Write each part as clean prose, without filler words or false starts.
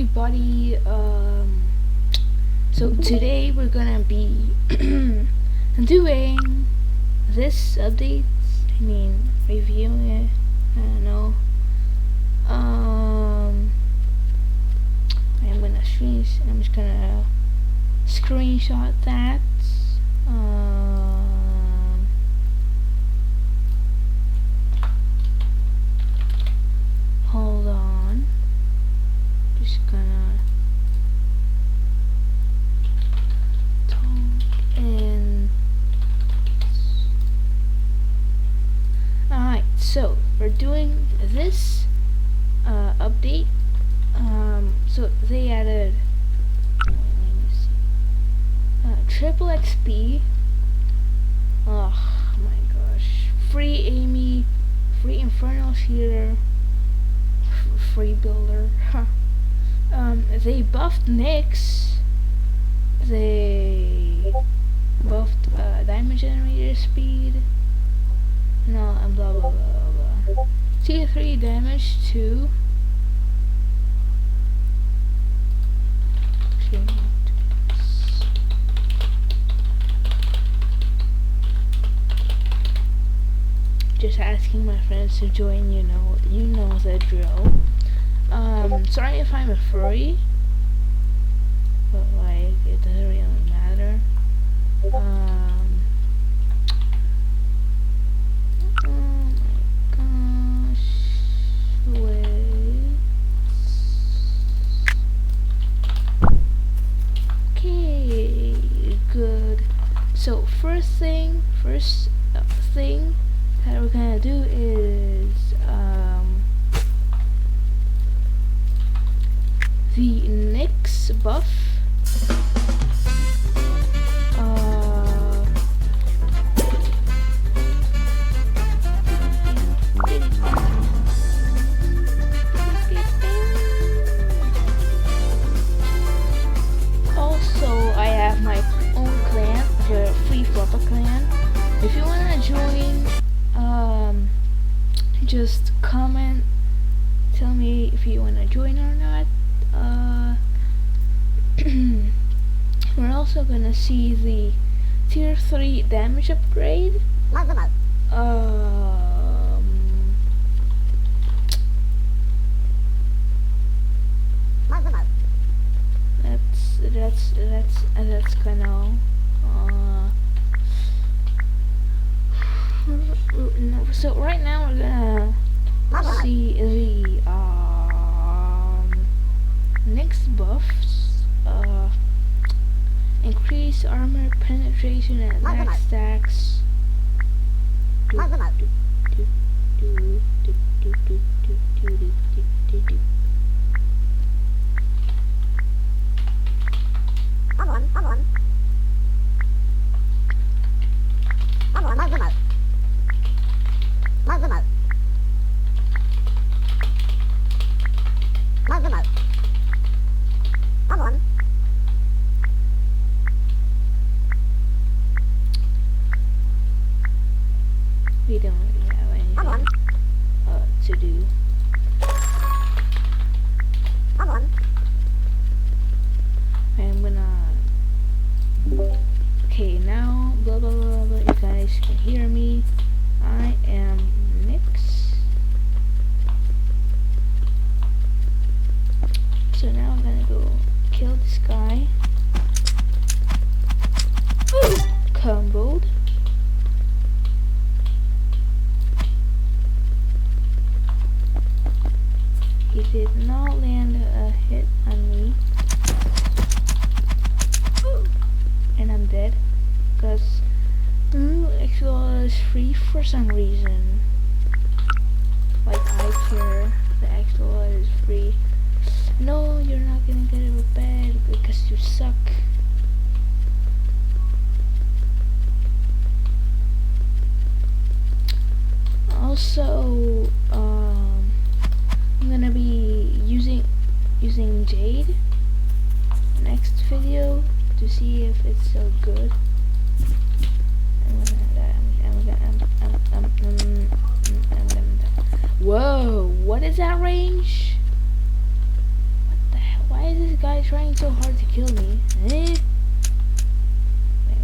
everybody. So today we're gonna be doing this update. I mean, reviewing it. I don't know. I'm just gonna screenshot that. Hold on. Just gonna talk and alright, so we're doing this update. So they added triple XP. Oh my gosh. Free Amy, free Infernal Shooter, free Builder. They buffed Nyx. They buffed Diamond Generator Speed. No, and blah blah blah blah. Tier 3 damage too. Just asking my friends to join, you know the drill. Sorry if I'm a furry, but like it doesn't really matter. Oh my gosh, wait. Okay, good. So first thing that we're gonna do is the Nyx Buff. Also, I have my own clan, the Free Flopper clan. If you wanna join, just comment, tell me if you wanna join or not. We're also gonna see the tier 3 damage upgrade. That's kind of so right now we're gonna see the Nyx buffs. Increase armor penetration and max stacks. We don't really have anything to do. I'm gonna. Okay, now blah blah blah blah. You guys can hear me. I am Nyx. So now I'm gonna go kill this guy. Comboed. He did not land a hit on me. And I'm dead. Because Exola is free for some reason. Like I care. The Exola is free. No, you're not gonna get it with bed because you suck. Also, I'm gonna be using Jade next video to see if it's so good. Whoa, what is that range? What the hell? Why trying so hard to kill me. Eh? Wait,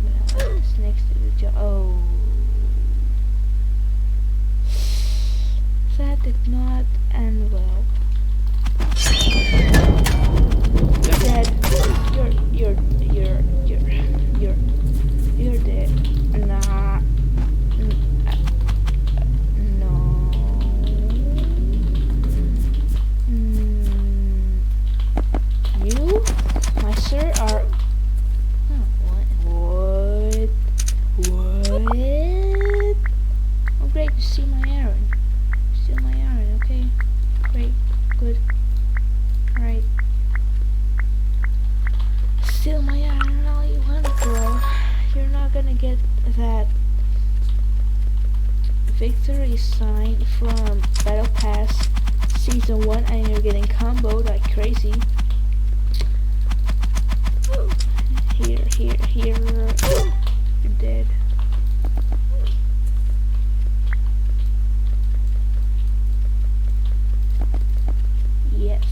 it's next to the job. Oh. That did not end well. You're dead. You're dead. Nah. No. You, my sir, are. What? Oh, great to see my errand. Steal my iron, okay. Great, good. Alright. Steal my iron all you want, bro. You're not gonna get that victory sign from Battle Pass Season 1 and you're getting comboed like crazy. Here. You're dead. Yes.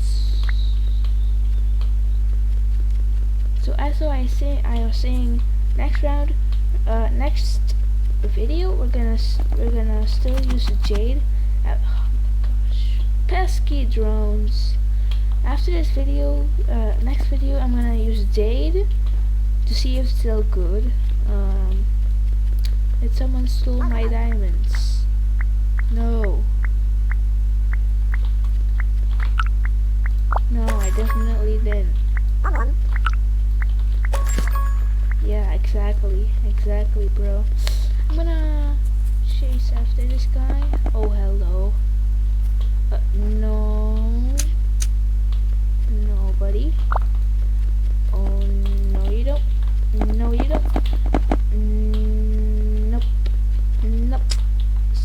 So as I was saying, next round, next video, we're gonna still use the Jade. Oh my gosh, pesky drones. After this video, next video, I'm gonna use Jade to see if it's still good. Did someone stole my diamonds? No. No, I definitely didn't. Yeah, exactly, bro. I'm gonna chase after this guy. Oh, hello. No. Nobody. Oh, no you don't. No you don't. Nope. Nope.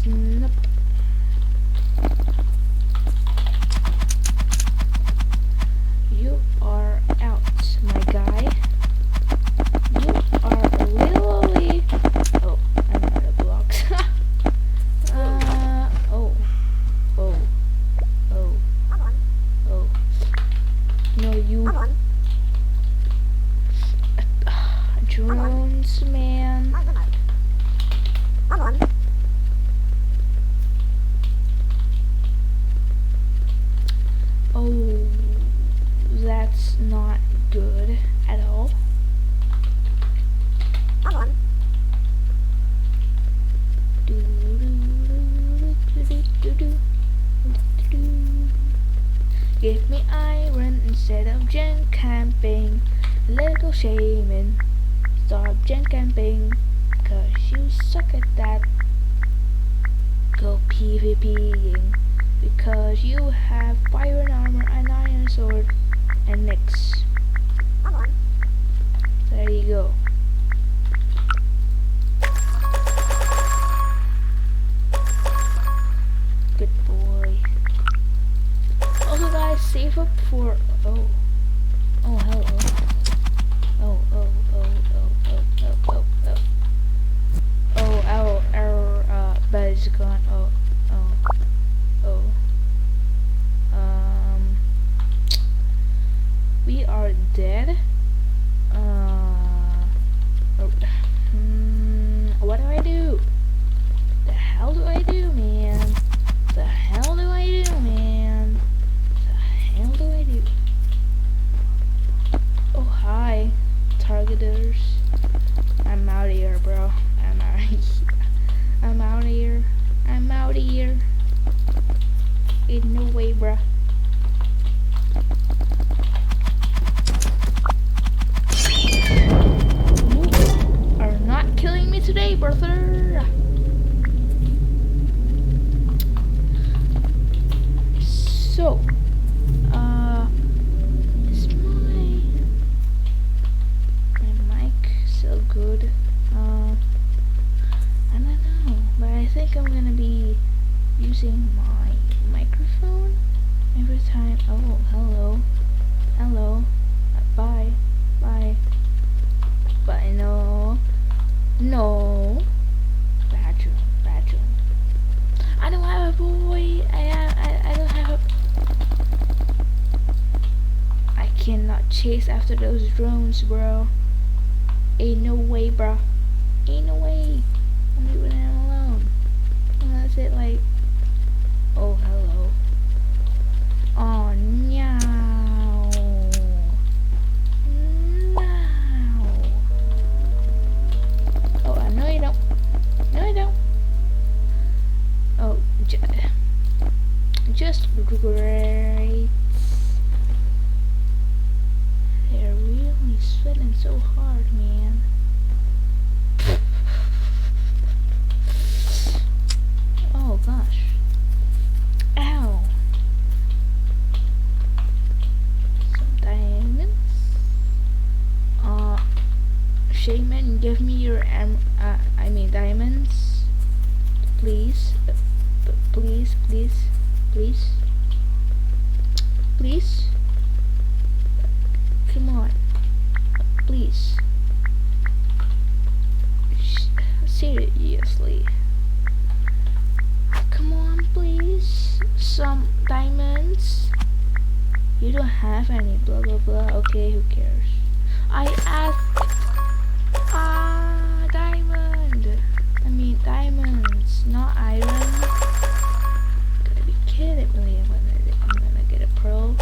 Nope. You are out, my guy. You are literally. Oh, I'm out of blocks. Oh. No, you. Drones, man. Oh, that's not good at all. Give me iron instead of gen camping. Little shaman. Stop gen camping, cause you suck at that. Go PvPing, because you have iron armor and iron sword and Nyx. There you go. Good boy. Also guys, save up for oh hello. Oh, our bed is gone. We are dead. What do I do? The hell do I do, man? The hell do I do, man? The hell do I do? Oh, hi, targeters. I'm out of here, bro. I'm out of here. I'm out of here. Ain't no way, bro. You are not killing me today, brother. So, is my mic still good? I don't know, but I think I'm gonna be using my microphone every time. Oh, hello. Bye. No. Badger. I don't have a boy. I don't have a. I cannot chase after those drones, bro. Ain't no way, bro. Ain't no way. I'm leaving them alone. Unless it like, oh hello. Oh no. No. Oh, no you don't. No you don't. Oh, just great. They're really sweating so hard, man. Oh gosh. Ow. Some diamonds. Shaman, give me your diamonds. Please. Please, please, please. Please. Come on. Please. Seriously. Come on, please. Some diamonds. You don't have any, blah blah blah. Okay, who cares? I asked. Diamond. I mean diamonds, not iron. Gotta be kidding me. I'm gonna get a pearl,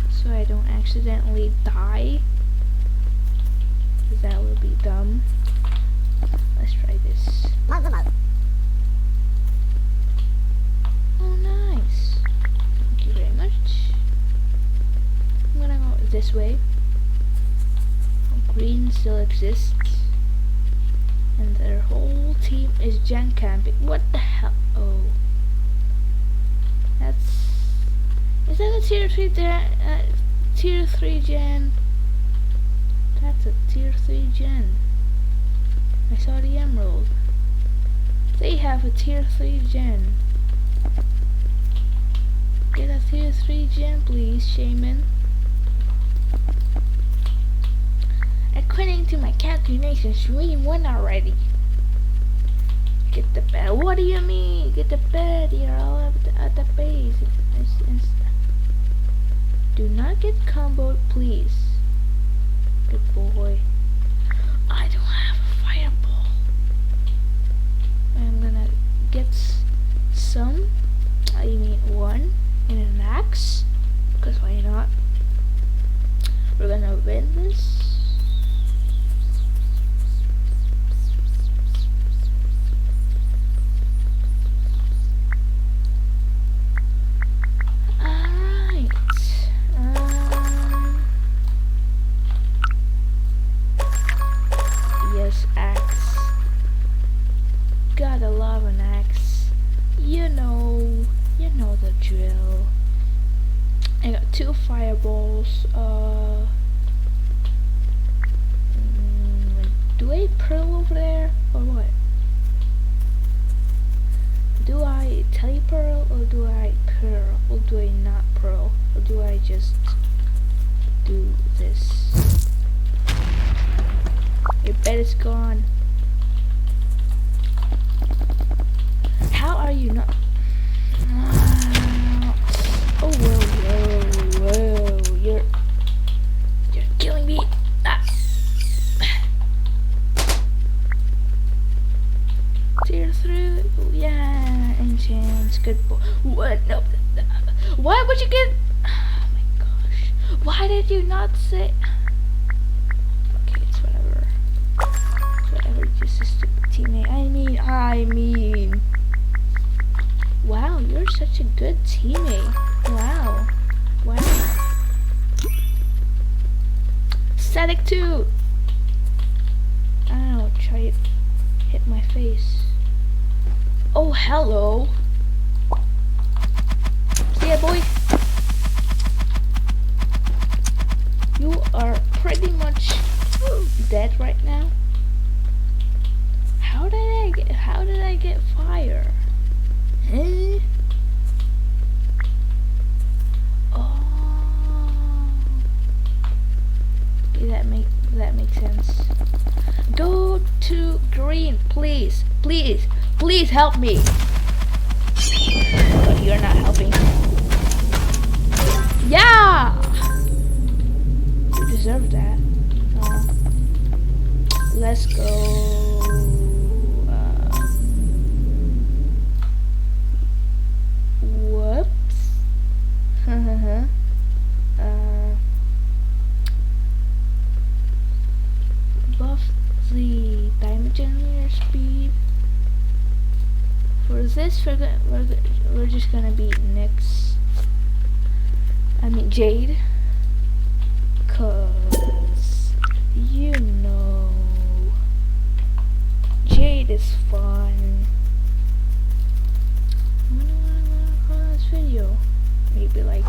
so I don't accidentally die. Cause that would be dumb. Let's try this. Oh, nice. Thank you very much. I'm gonna go this way. Oh, green still exists. And their whole team is gen camping. What the hell? Oh. Is that a tier 3 tier 3 gen? That's a tier 3 gen. I saw the emerald. They have a tier 3 gen. Get a tier 3 gen, please, Shaman. According to my calculations, we won already. Get the bed. What do you mean? Get the bed. You're all at the base. Do not get comboed, please. Good boy. I don't have a fireball. I'm gonna get some. I mean one in an axe. Because why not? We're gonna win this. Axe. Gotta love an axe. You know the drill. I got 2 fireballs. Do I pearl over there or what? Do I telepearl or do I pearl or do I not pearl or do I just do this? Your bed is gone. How are you not? Oh whoa, you're killing me. Tear through. Yeah, enchants. Good boy. What? No. Why would you get? Oh my gosh. Why did you not say? Just a stupid teammate. I mean. Wow, you're such a good teammate. Wow. Static 2. Ow, try it. Hit my face. Oh, hello. See ya, boy. You are pretty much dead right now. How did I get fire? Huh? Oh. Okay, that makes sense. Go to green, please. Please help me. But you're not helping. Yeah! guess we're just gonna beat Nyx. I mean Jade. Cause you know Jade is fun. What do I wanna call this video? Maybe like,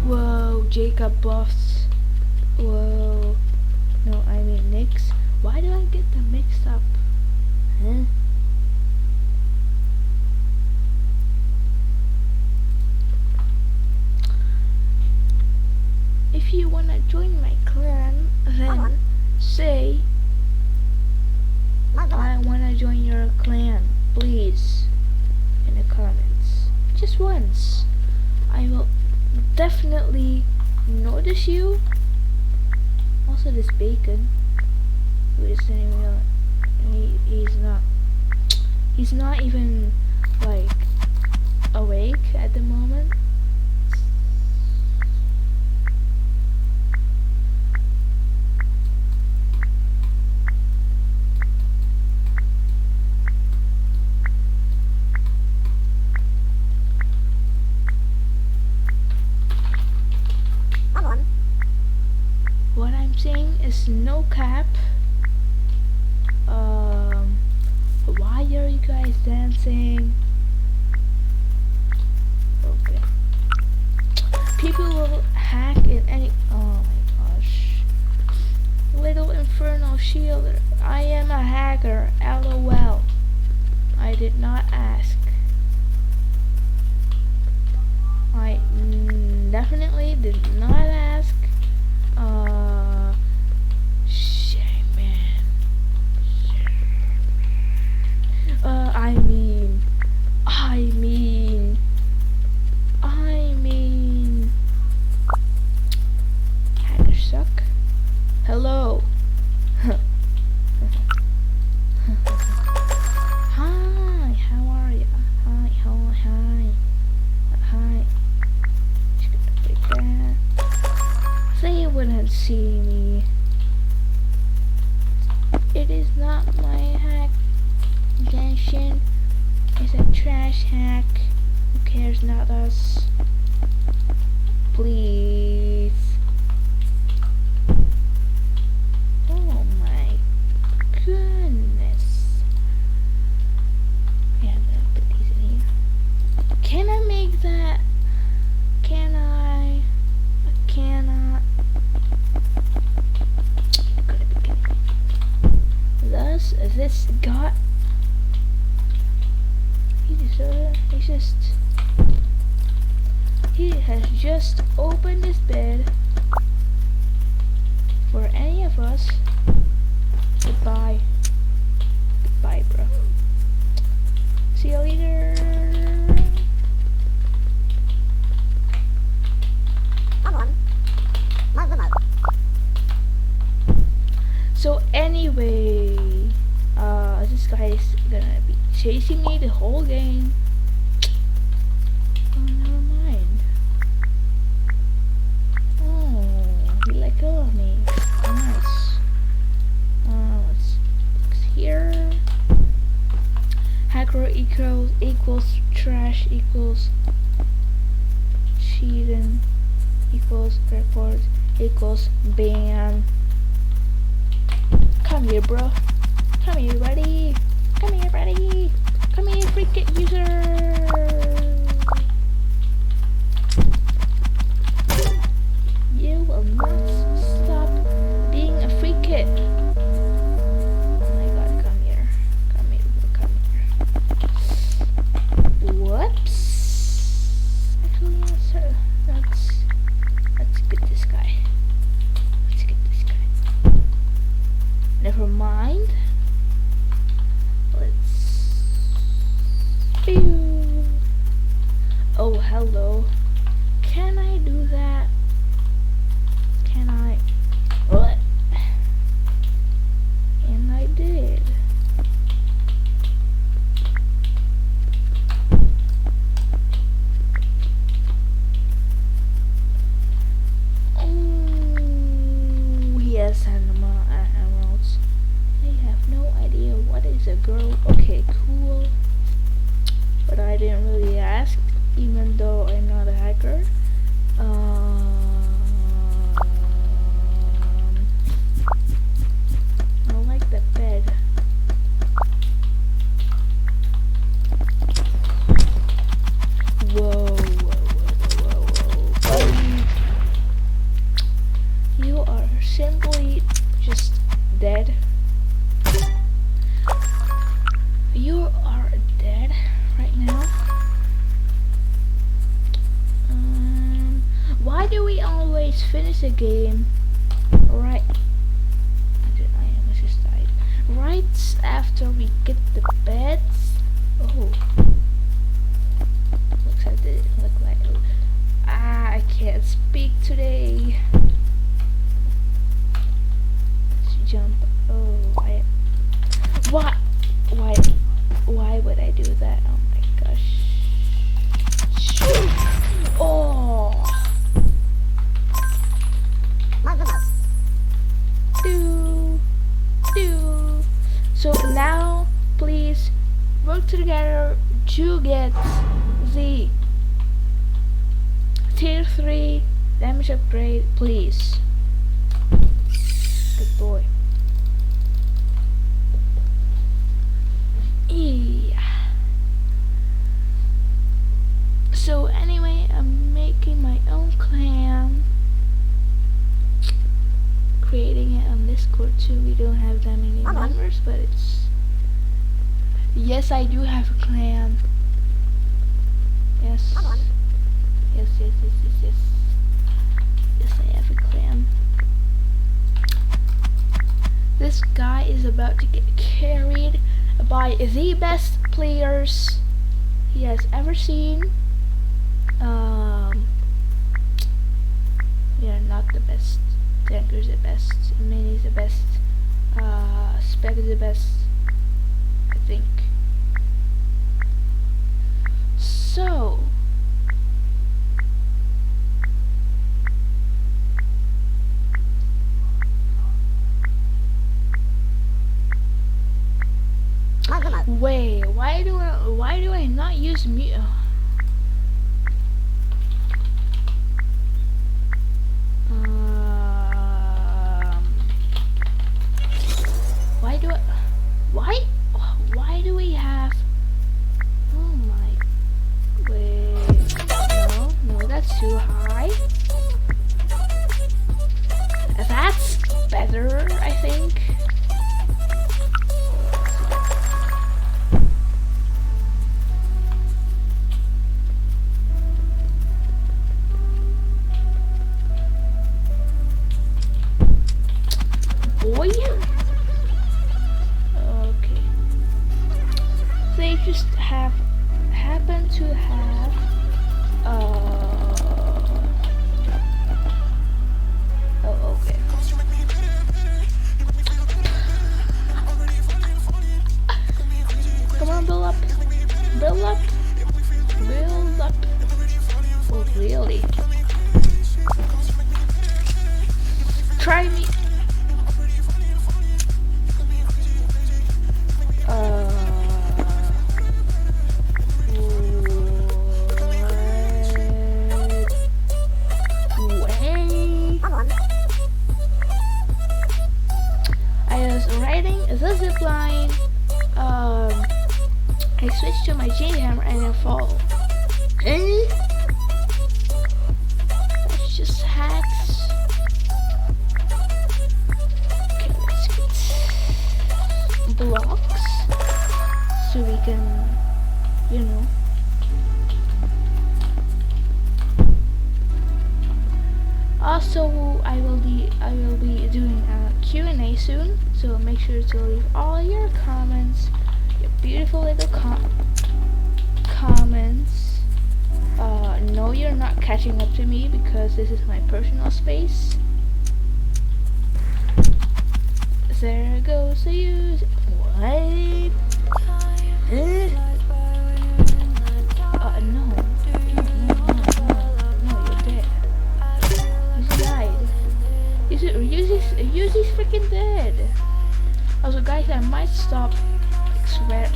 whoa, Jacob buffs. Whoa. No, I mean Nyx. Why do I get them mixed up? Huh? If you wanna join my clan, then say I wanna join your clan, please, in the comments. Just once. I will definitely notice you. Also this bacon, who isn't even, he's not even like awake at the moment. What I'm saying is no cap. Why are you guys dancing? Okay. People will hack in any. Oh my gosh. Little infernal shielder. I am a hacker. LOL. I did not ask. I definitely did not ask. Shame, man. I mean, hackers suck. Hello. Hi, how are ya? Hi. Just gonna click that. They wouldn't see me. It is not my hack. Genshin is a trash hack. Who cares? Not us. Please. Oh my goodness. Yeah, I'm gonna put these in here. Can I make that? Can I? I cannot. I'm gonna be kidding me. Thus, this got. He has just opened his bed for any of us. Goodbye. Goodbye, bro. See you later. So anyway, this guy is gonna be chasing me the whole game. Oh, never mind. Oh, he let go of me. Nice. Let's here. Hacker equals trash equals cheating equals report equals ban. Come here, bro. Come here, buddy. Come here, buddy. Come here, freak it user. You will not stop being a free kid. Oh my god, come here. Come here, come here. Whoops. Actually, let's get this guy. Let's get this guy. Never mind. Let's. Pew. do we always finish a game right? I almost just died. Right after we get the beds. Oh, looks like it. Look like. I can't speak today. Let's jump. Oh, what? Why would I do that? Oh my gosh. Shoot. Oh. Do. So now, please work together to get the tier 3 damage upgrade, please. Good boy. Yeah. So anyway, I'm making my own clan. Creating it on Discord too. We don't have that many members, but it's... Yes, I do have a clan. Yes. Yes, I have a clan. This guy is about to get carried by the best players he has ever seen. Yeah, not the best. Tanker's the best. Mini's the best. Spec is the best, I think. So wait, why do I not use mute? Why do we have? Oh my! Wait, no, that's too high. That's better, I think. Boy. Okay. They just happen to have oh, okay. Come on, build up. Oh, really? Try me. The zipline, I switched to my J-hammer and I fall. That's just hacks. Okay, let's get blocks so we can, you know. Also, I will be doing a Q&A soon, so make sure to leave all your comments, your beautiful little comments. No, you're not catching up to me because this is my personal space. There goes the user. What? No. Yuzi's freaking dead. Also, guys, I might stop. I swear.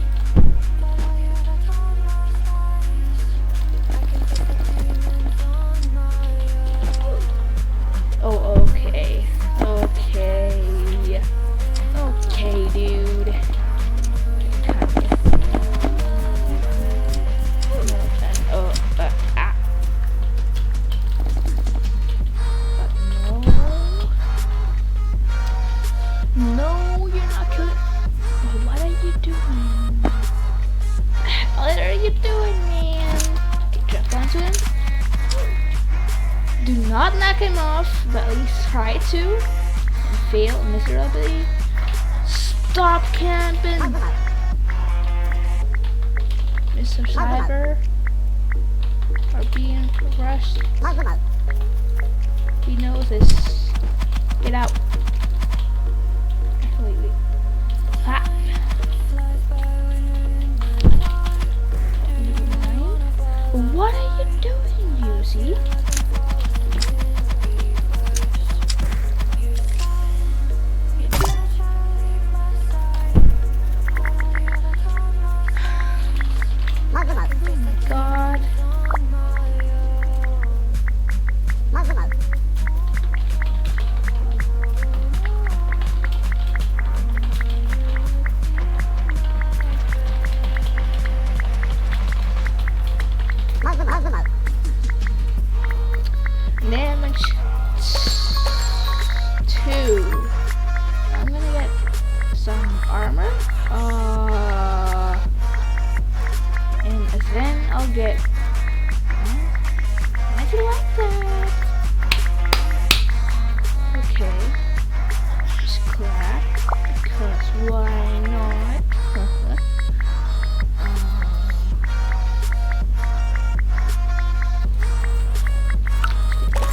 Oh, okay. Okay, dude. No, you're not good. What are you doing? knock him off, but at least try to, and fail miserably. Stop camping, Mr. Cyber, are being rushed. He knows this. Get out. Wait. Ha. What are you doing, Yuzi? God. Damage 2. I'm gonna get some armor. And then I'll get. I do like that. Okay. Just clap. Because why not?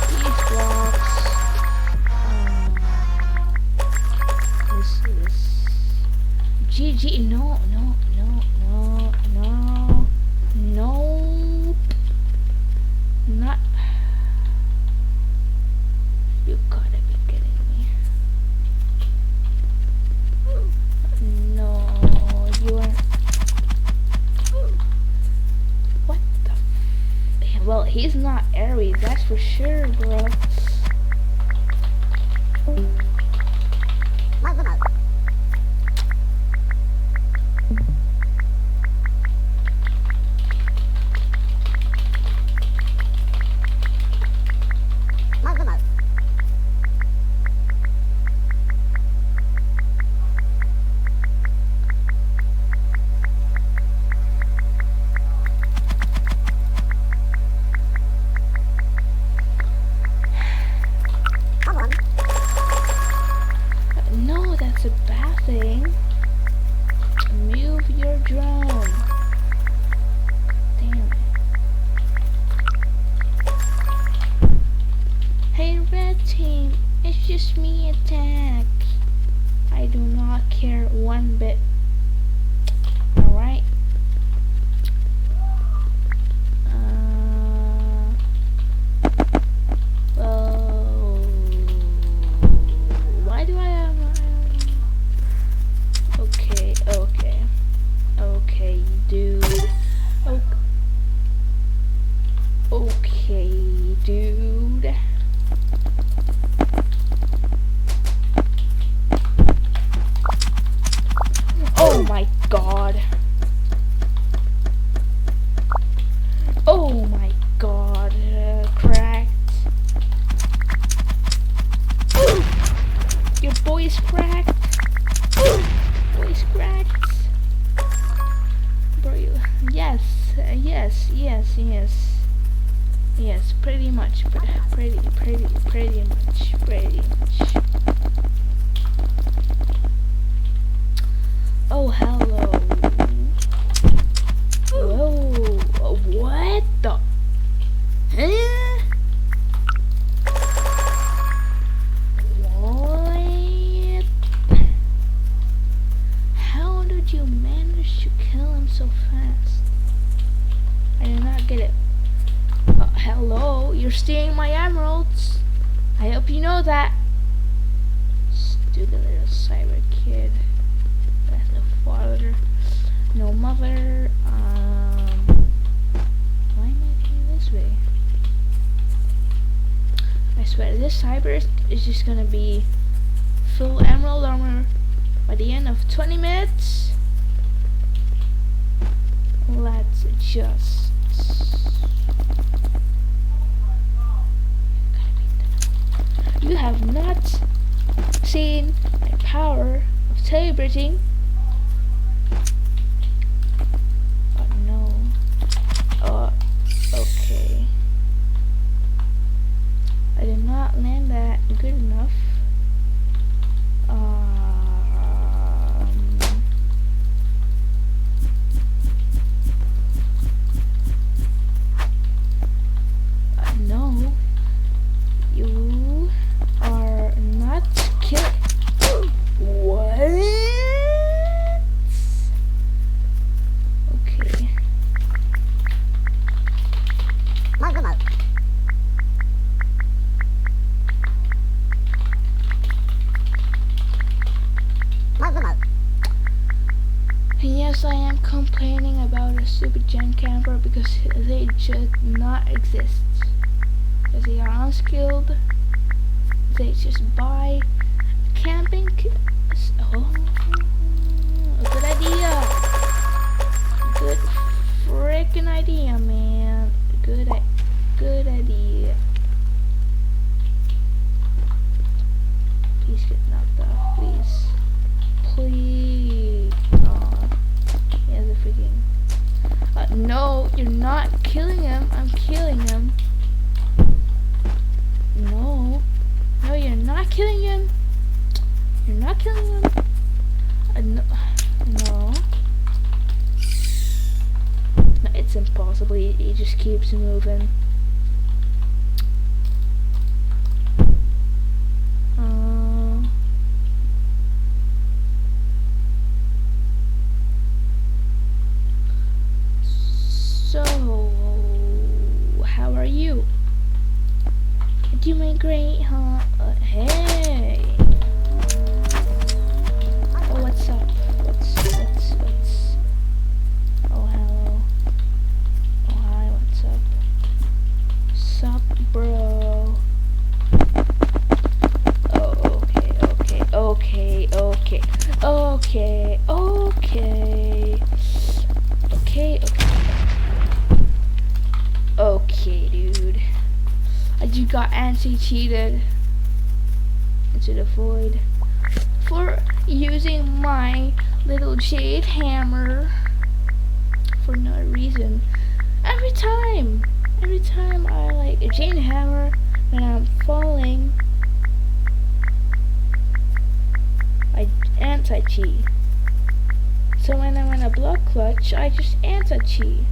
These blocks. This. GG. No. Nope. Not. You gotta be kidding me. No, you are. What the? Well, he's not Aries, that's for sure, bro. No, that's a bad thing. Move your drone. Damn it. Hey, red team, it's just me attack. I do not care one bit. Alright. Well, why do I have okay, dude. Okay, dude. Oh my god. Oh my god. Cracked. Your boy's cracked. Boy's cracked. Bro, yes, pretty much. Oh, hello. Whoa, what the? Huh? What? How did you manage to kill him so fast? I did not get it. Hello, you're stealing my emeralds. I hope you know that. Stupid little cyber kid. That's no father, no mother. Why am I going this way? I swear, this cyber is just gonna be full emerald armor by the end of 20 minutes. Let's just. You have not seen my power of teleporting. Oh no. Okay. I did good enough. No, you are not killing. What? Okay. Yes, I am complaining about a stupid gen camper because they should not exist. Because they are unskilled. They just buy camping. Oh, a good idea. Good freaking idea, man. Good idea. Please get knocked off, please. Please. Aw. Yeah, the freaking. No, you're not killing him. I'm killing him. No. No, you're not killing him. You're not killing him. No. No. No, it's impossible. He just keeps moving. So, how are you? Doing great, huh? Hey. Oh, what's up? What's? Oh, hello. Oh, hi. What's up? Sup, bro? Oh, okay, dude. I just got anti-cheated into the void for using my little jade hammer for no reason. Every time I like a jade hammer and I'm falling, I anti-cheat. So when I'm in a block clutch, I just anti-cheat.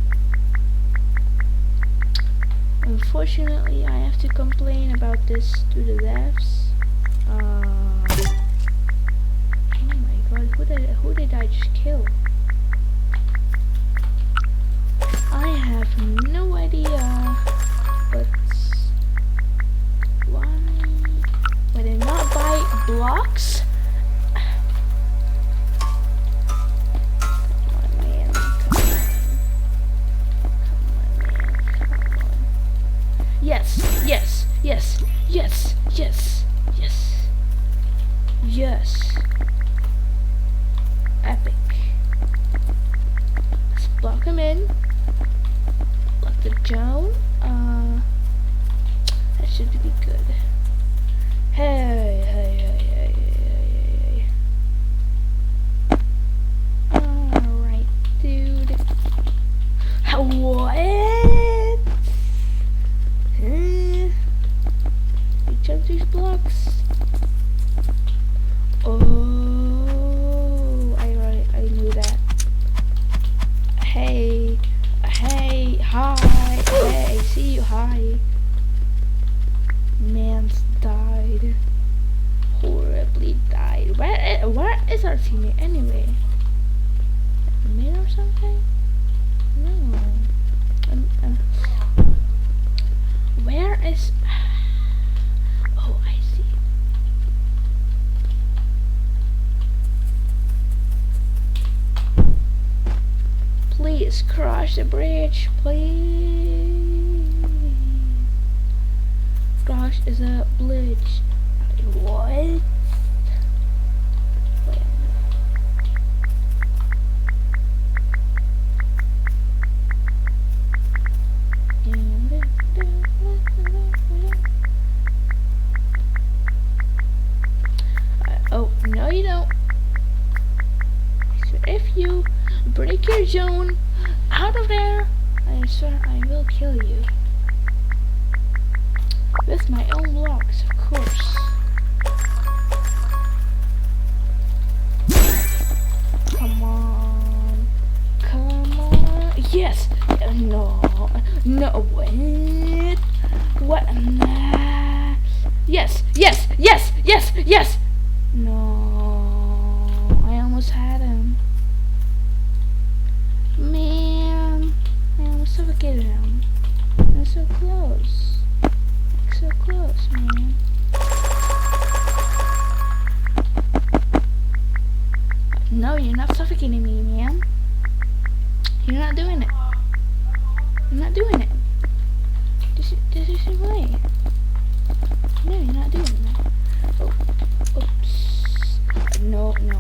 Unfortunately, I have to complain about this to the devs. Oh my god, who did I just kill? I have no idea, but why? Would I not buy blocks? Yes. Epic. Let's block him in. Block the Joan. That should be good. Hey. Alright, dude. What? You jump these blocks. Oh, I knew that. Hey, hi, hey, I see you, hi. Man's died. Horribly died. Where is our teammate anyway? Mid or something? No. Where is... Oh, I see. Please cross the bridge, please. Cross is a bridge. What? Oh, no you don't. So if you break your zone out of there, I swear I will kill you. With my own blocks, of course. Yes, yes, yes, yes, yes! No, I almost had him. Man, I almost suffocated him. I was so close. So close, man. No, you're not suffocating me, man. You're not doing it. You're not doing it. This is your way. No, you're not doing that. Oh, oops. No, no.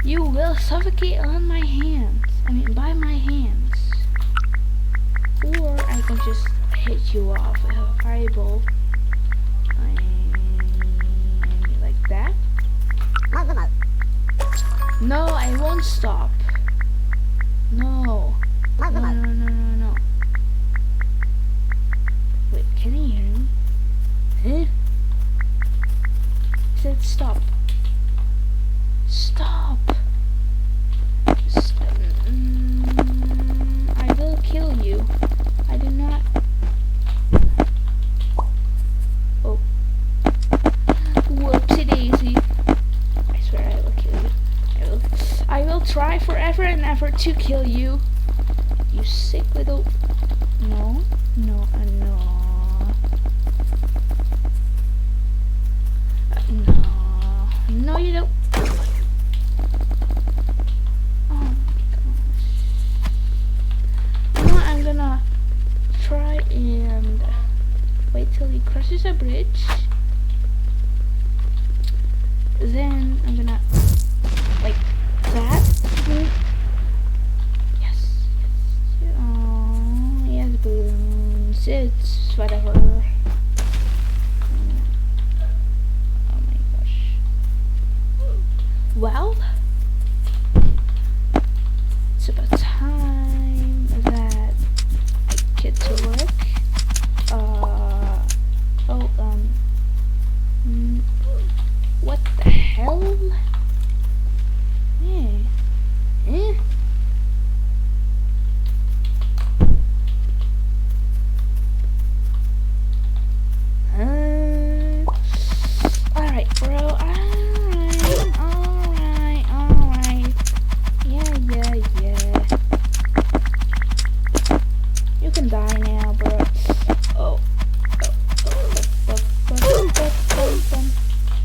You will suffocate on my hands. I mean, by my hands. Or I can just hit you off with a fireball. Like that. No, I won't stop. No. No, no, no, no, no. Wait, can you hear me? Huh? It said stop. Stop. I will kill you. I do not. Oh. Whoopsie daisy. I swear I will kill you. I will try forever and ever to kill you. You sick little. No, no, no. No. No, you don't. Oh gosh. Now I'm gonna try and wait till he crosses a bridge. Then I'm gonna like that. Yes. Oh, yes, balloons. It's whatever. Oh my gosh. Well, it's about time that I get to work. What the hell? Alright, bro. Alright. Yeah. You can die now, bro. Oh.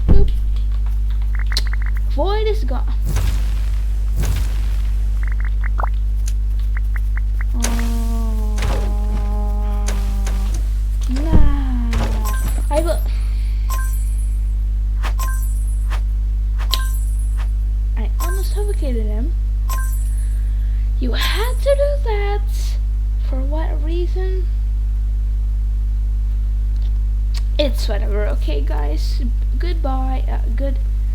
Boop. Void is gone. I will. I almost suffocated him. You had to do that. For what reason? It's whatever. Okay, guys. Goodbye. Goodbye.